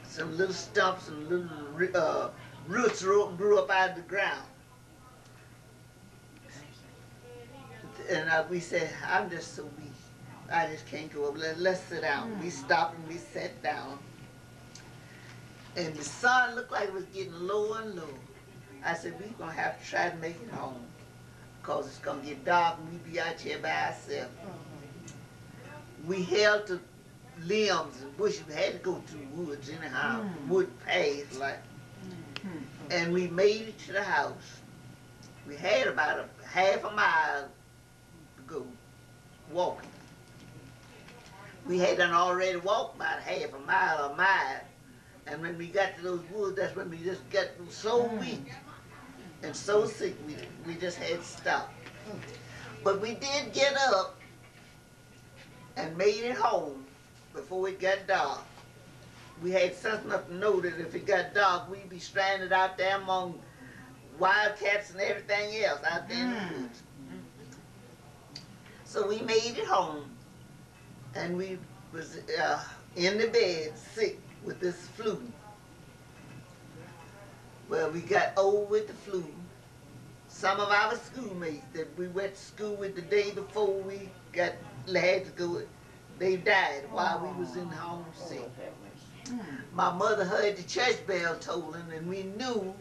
some little stumps and little roots grew up out of the ground. And we said, I'm just so weak. I just can't go up. Let's sit down. We stopped and we sat down. And the sun looked like it was getting lower and lower. I said, we're going to have to try to make it home, because it's going to get dark and we'll be out here by ourselves. We held to limbs and bushes. We had to go through woods anyhow, wood paths like. And we made it to the house. We had about a half a mile to go walking. We had done already walked about half a mile or a mile. And when we got to those woods, that's when we just got so weak and so sick, we just had to stop. But we did get up and made it home before it got dark. We had sense enough to know that if it got dark, we'd be stranded out there among wildcats and everything else out there in the woods. So we made it home, and we was in the bed sick with this flu. Well, we got over with the flu. Some of our schoolmates that we went to school with the day before we had to go, they died while we was in home sick. My mother heard the church bell tolling, and we knew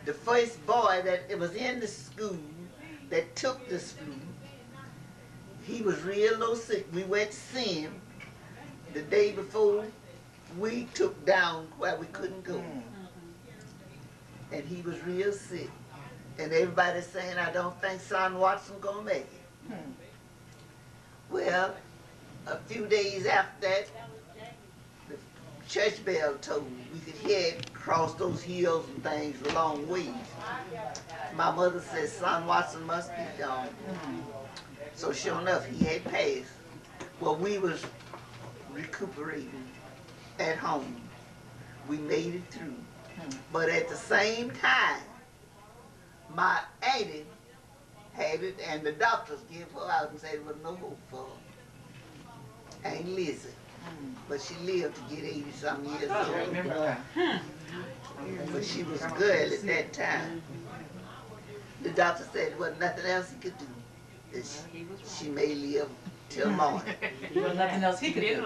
the first boy that was in the school that took this flu, he was real low sick. We went to see him the day before we took down where we couldn't go. And he was real sick. And everybody's saying, I don't think son Watson gonna make it. Well, a few days after that, the church bell tolled. We could hear it across those hills and things a long ways. My mother said, son Watson must be gone. So sure enough, he had passed. Well, we was recuperating at home. We made it through. But at the same time, my auntie had it, and the doctors gave her out and said there was no hope for her. Aunt Lizzie. But she lived to get 80-some years old. But she was good at that time. The doctor said there wasn't nothing else he could do. She may live till morning. There was nothing else he could do.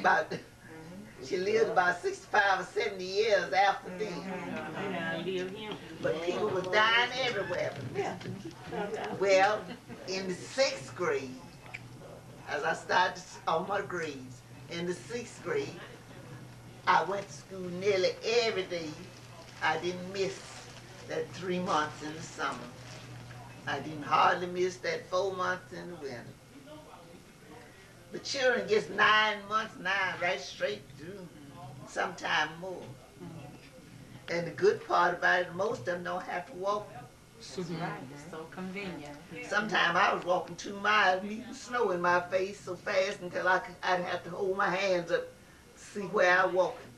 But she lived about 65 or 70 years after then. But people were dying everywhere. Well, in the 6th grade, as I started on my grades, in the 6th grade, I went to school nearly every day. I didn't miss that 3 months in the summer. I didn't hardly miss that 4 months in the winter. The children gets 9 months now, right straight through, sometime more. And the good part about it, most of them don't have to walk. Right, it's so convenient. Sometimes I was walking 2 miles, meeting snow in my face so fast until I'd have to hold my hands up to see where I was walking.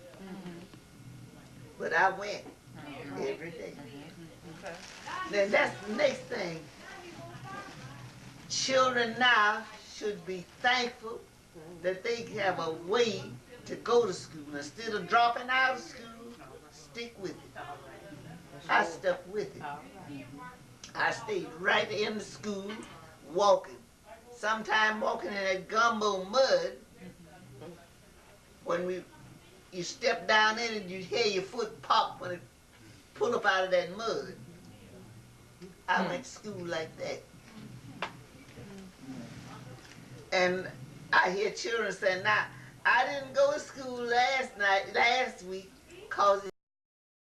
But I went every day. Then that's the next thing. Children now should be thankful that they have a way to go to school. Instead of dropping out of school, stick with it. I stuck with it. I stayed right in the school, walking. Sometimes walking in that gumbo mud. When you step down in it, you hear your foot pop when it pull up out of that mud. I went to school like that. And I hear children say, now, I didn't go to school last week because